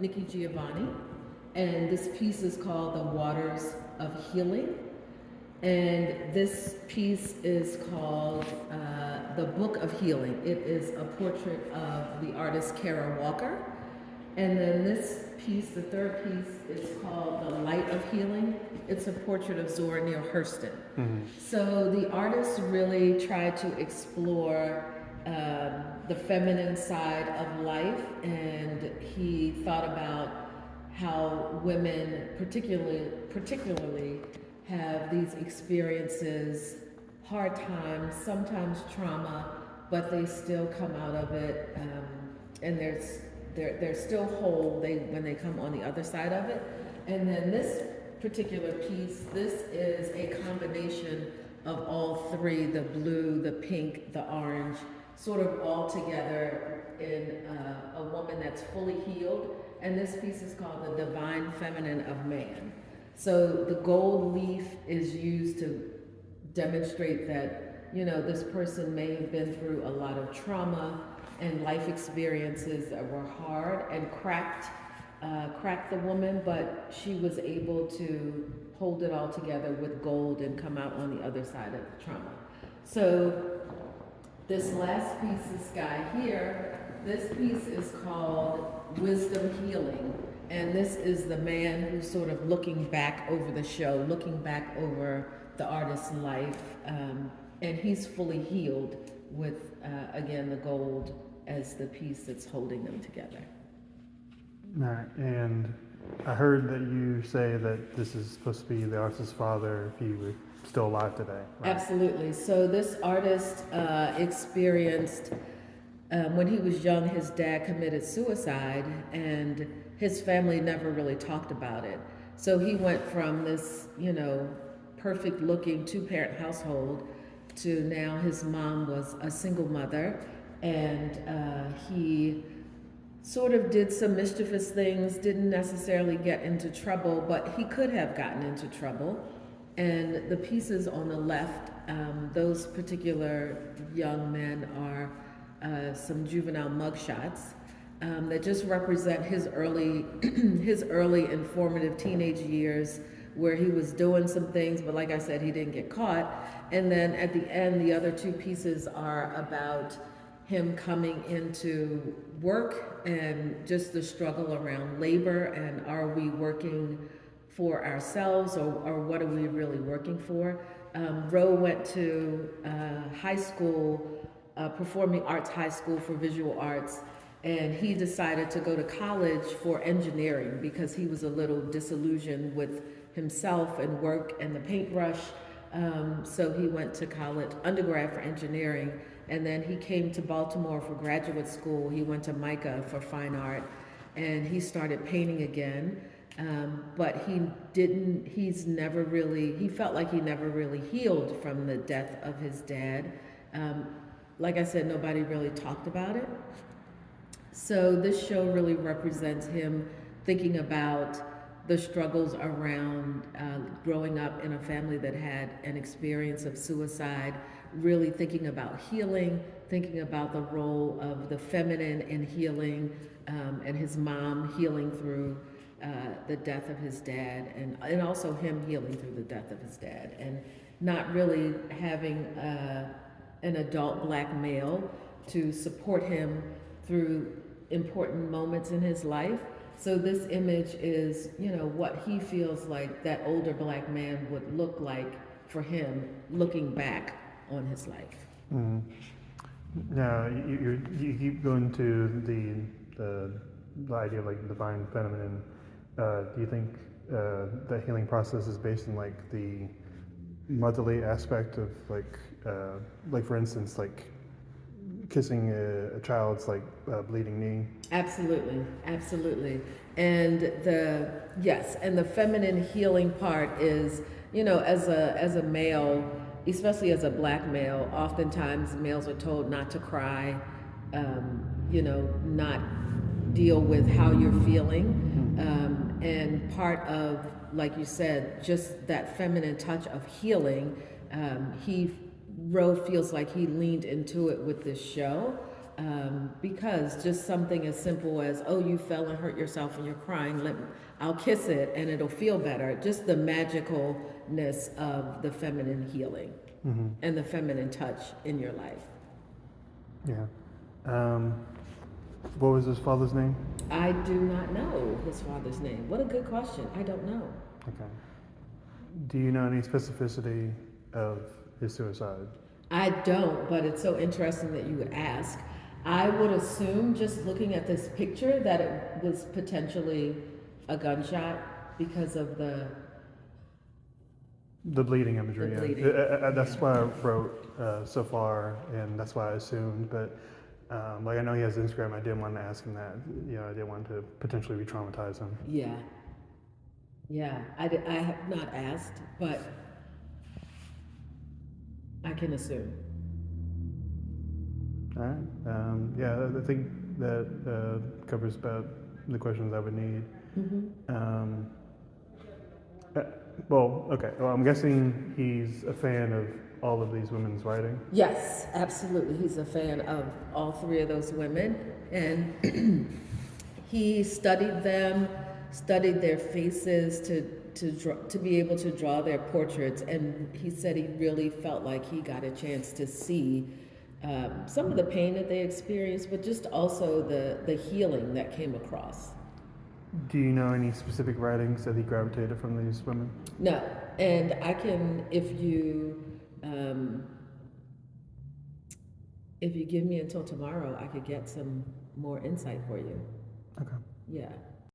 Nikki Giovanni, and this piece is called The Waters of Healing. And this piece is called The Book of Healing. It is a portrait of the artist Kara Walker. And then this piece, the third piece, is called The Light of Healing. It's a portrait of Zora Neale Hurston. Mm-hmm. So the artist really tried to explore the feminine side of life, and he thought about how women particularly have these experiences, hard times, sometimes trauma, but they still come out of it, and they're still whole when they come on the other side of it. And then this particular piece, this is a combination of all three, the blue, the pink, the orange, sort of all together in a woman that's fully healed. And this piece is called The Divine Feminine of Man. So the gold leaf is used to demonstrate that, this person may have been through a lot of trauma and life experiences that were hard and cracked the woman, but she was able to hold it all together with gold and come out on the other side of the trauma. So this last piece, this guy here, this piece is called Wisdom Healing. And this is the man who's sort of looking back over the show, looking back over the artist's life. And he's fully healed with, again, the gold as the piece that's holding them together. All right, and I heard that you say that this is supposed to be the artist's father if he were still alive today, right? Absolutely. So this artist experienced, when he was young, his dad committed suicide, and his family never really talked about it. So he went from this, perfect looking two-parent household to now his mom was a single mother, and he sort of did some mischievous things, didn't necessarily get into trouble, but he could have gotten into trouble. And the pieces on the left, those particular young men are some juvenile mugshots that just represent his early informative teenage years, where he was doing some things, but like I said, he didn't get caught. And then at the end, the other two pieces are about him coming into work and just the struggle around labor, and are we working for ourselves, or what are we really working for? Ro went to high school, performing arts high school for visual arts, and he decided to go to college for engineering because he was a little disillusioned with himself and work and the paintbrush. So he went to college, undergrad for engineering, and then he came to Baltimore for graduate school. He went to MICA for fine art, and he started painting again. But he felt like he never really healed from the death of his dad. Like I said, nobody really talked about it. So this show really represents him thinking about the struggles around growing up in a family that had an experience of suicide, really thinking about healing, thinking about the role of the feminine in healing, and his mom healing through the death of his dad, and also him healing through the death of his dad, and not really having an adult black male to support him through important moments in his life. So this image is, what he feels like that older black man would look like for him looking back on his life. Mm-hmm. Now, you keep going to the idea of like divine feminine. Do you think that healing process is based on like the motherly aspect of like for instance, like kissing a child's like bleeding knee? Absolutely. And the feminine healing part is, as a male, especially as a black male, oftentimes males are told not to cry, not deal with how you're feeling. And part of, like you said, just that feminine touch of healing, Ro feels like he leaned into it with this show. because just something as simple as, oh, you fell and hurt yourself and you're crying, I'll kiss it and it'll feel better. Just the magicalness of the feminine healing and the feminine touch in your life. Yeah. What was his father's name? I do not know his father's name. What a good question. I don't know. Okay. Do you know any specificity of his suicide? I don't, but it's so interesting that you would ask. I would assume, just looking at this picture, that it was potentially a gunshot because of the bleeding imagery. The Yeah. bleeding. That's why I wrote so far, and that's why I assumed. But like I know he has Instagram. I didn't want to ask him that. I didn't want to potentially re-traumatize him. Yeah. Yeah. I have not asked, but I can assume. All right. Yeah, I think that covers about the questions I would need. Well, okay. Well, I'm guessing he's a fan of all of these women's writing. Yes, absolutely. He's a fan of all three of those women, and he studied them, studied their faces to be able to draw their portraits, and he said he really felt like he got a chance to see some of the pain that they experienced, but just also the healing that came across. Do you know any specific writings that he gravitated from these women? No, and I can, if you give me until tomorrow, I could get some more insight for you. Okay. Yeah.